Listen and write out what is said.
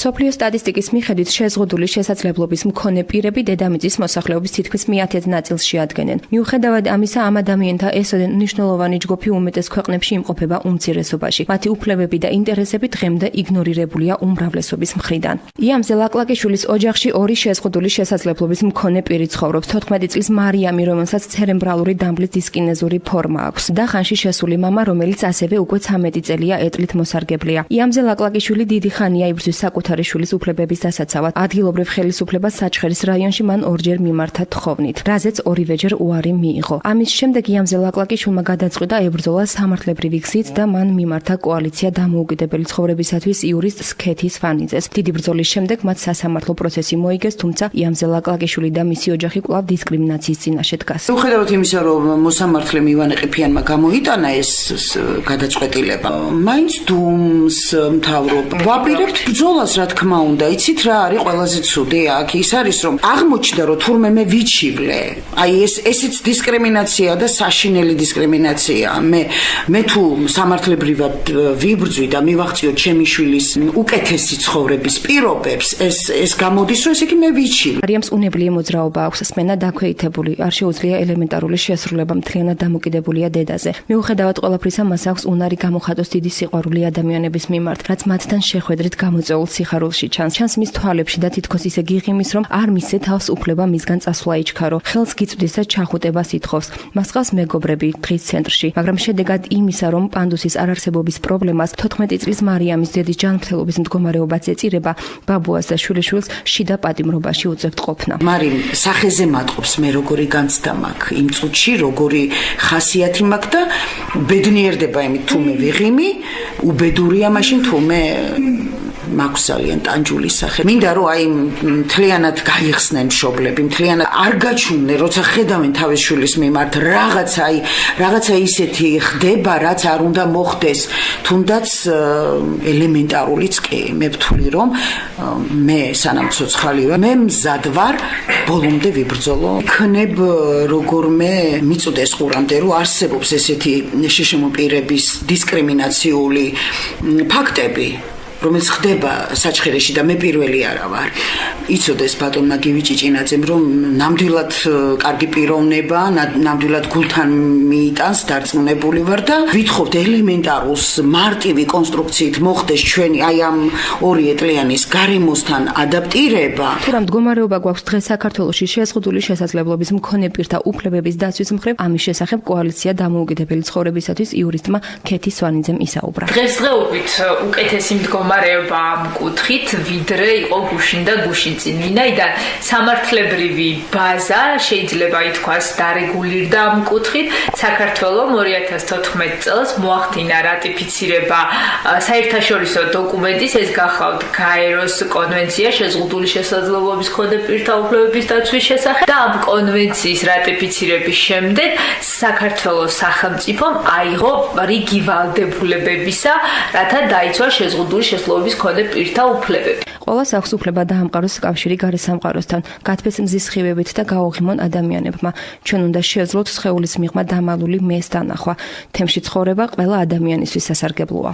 მსოფლიო სტატისტიკის მიხედვით შეზღუდული შესაძლებლობის მქონე პირები დედამიწის მოსახლეობის თითქმის 1/10 ნაწილს შეადგენენ. მიუხედავად ამისა, ამ ადამიანთა ესოდენ მნიშვნელოვანი ჯგუფი უმეტეს ქვეყნებში იმყოფება უმცირესობაში. მათი უფლებები და ინტერესები დღემდე იგნორირებულია უმრავლესობის მხრიდან. იამზე ლაკლაკიშვილის ოჯახში ორი შეზღუდული შესაძლებლობის მქონე პირი ცხოვრობს. 14 წლის მარიამი, რომელსაც ცერებრალური დამბლის დისკინეზური ფორმა აქვს და ხანში შესული მამა, რომელიც ასევე უკვე 13 წელია ეტლით მოსარგებლია. იამზე ლაკლაკიშვილი დიდი ხანია იბრძვის საკუთარი შვილის უფლებების დასაცავად. ადგილობრივ ხელისუფლებას საჩხერის რაიონში მან ორჯერ მიმართა თხოვნით, რაზეც ორივეჯერ უარი მიიღო. ამის შემდეგ იამზე ლაკლაკიშვილმა გადაწყვიტა ებრძოლა სამართლებრივი გზით და მან მიმართა კოალიცია დამოუკიდებელი ცხოვრებისათვის იურისტ ქეთი სვანიძეს. დიდი ბრძოლის შემდეგ მათ სასამართლო პროცესი მოიგეს, თუმცა იამზე ლაკლაკიშვილი და მისი ოჯახი კვლავ დისკრიმინაციის წინაშე დგას. მიუხედავად იმისა, რომ მოსამართლემ ივანე ყიფიანმა გამოიტანა ეს გადაწყვეტილება, მაინც დუმს მთავრობა ვაპირებთ ბრძოლას, რა თქმა უნდა. იცით რა არის ყველაზე ცუდი აქ? ის არის, რომ აღმოჩნდა, რომ თურმე მე ვიჩივლე. აი ესეც დისკრიმინაცია და საშინელი დისკრიმინაცია. მე თუ სამართლებრივად ვიბრძვი და მივახციოთ ჩემი შვილის უკეთესი ცხოვრების პირობებს, ეს გამოდის, რომ ესე იგი მე ვიჩივლე. მარიამს უნებლიე მოძრაობა აქვს, სმენა დაქვეითებული, არ შეუძლია ელემენტარული შესრულება, მთლიანად დამოკიდებულია დედაზე. მიუხედავად ყველაფრისა, მას აქვს უნარი გამოხატოს დიდი სიყვარული ადამიანების მიმართ, რაც მათთან შეხვედრით გამოწეულ სიხარულში ჩანს მის თვალებში და თითქოს ისე გიღიმის, რომ არ მისცე თავს უფლება მისგან წასვლა იჩქარო. ხელს გიწვდის და ჩახუტებას ითხოვს. მას ყავს მეგობრები დღის ცენტრში, მაგრამ შედეგად იმისა, რომ პანდუსის არარსებობის პრობლემას 14 წლის მარიამის დედის ჯანმრთელობის მდგომარეობაც ეწირება, ბაბუას და შვილიშვილს შიდა პატიმრობაში უწევთ ყოფნა. მარიმ სახეზე მატყობს მე როგორი განცდა მაქვს იმ წუთში, როგორი ხასიათი მაქვს და ბედნიერდება იმით თუ მე ვიღიმი, უბედურია მაშინ თუ მე მაქვს ძალიან ტანჯული სახე. მინდა რომ აი მთლიანად გაიხსნენ მშობლები, მთლიანად არ გაჩვნენ, როცა ხედავენ თავის შვილის მიმართ რაღაცა ისეთი ხდება, რაც არ უნდა მოხდეს, თუნდაც ელემენტარულიც კი. მე ვთვლი რომ მე სანამ ცოცხალი ვარ, მე მზად ვარ ბოლომდე ვიბრძოლო. იქნებ როგორმე მიწოდეს ყურამდე, რომ არსებობს ესეთი შშმ პირების დისკრიმინაციული ფაქტები, რომელიც ხდება საჩხერეში და მე პირველი არა ვარ. იცოდეს ბატონმა გივი ჭიჭინაძემ, რომ ნამდვილად კარგი პიროვნება, ნამდვილად გულთან მიიტანს, დარწმუნებული ვარ და ვითხოვთ ელემენტარულს მარტივი კონსტრუქციით მოხდეს ჩვენი აი ამ ორი ეტლიანის გარემოსთან ადაპტირება. თუ რა მდგომარეობა გვაქვს დღეს საქართველოში შეზღუდული შესაძლებლობის მქონე პირთა უფლებების დაცვის მხრივ, ამის შესახებ კოალიცია დამოუკიდებელი ცხოვრებისათვის იურისტმა ქეთი სვანიძემ ისაუბრა. დღესდღეობით უკეთესი მდგომარეობა მკუთხით, ვიდრე იყო გუშინ და გუშინწინ. ვინაიდან სამართლებრივი ბაზა შეიძლება ითქვას დარეგულირდა ამ მკუთხით, საქართველომ 2014 წელს მოახდინა რატიფიცირება საერთაშორისო დოკუმენტის, ეს გახლავთ გაეროს კონვენცია შეზღუდული შესაძლებლობის მქონე პირთა უფლებების დაცვის შესახებ და ამ კონვენციის რატიფიცირების შემდეგ საქართველოს სახელმწიფომ აიღო რიგი ვალდებულებებისა, რათა დაიცვა შეზღუდული შესაძლებლობის მქონე პირთა უფლებები. ყველას აქვს უფლება დაამყაროს კავშირი გარესამყაროსთან, გათბეს მზის სხივებით და გაუღიმონ ადამიანებმა. ჩვენ უნდა შეძლოთ სხეულის მიღმა დამალული მეს დანახვა. თემში ცხოვრება ყველა ადამიანისთვის სასარგებლოა.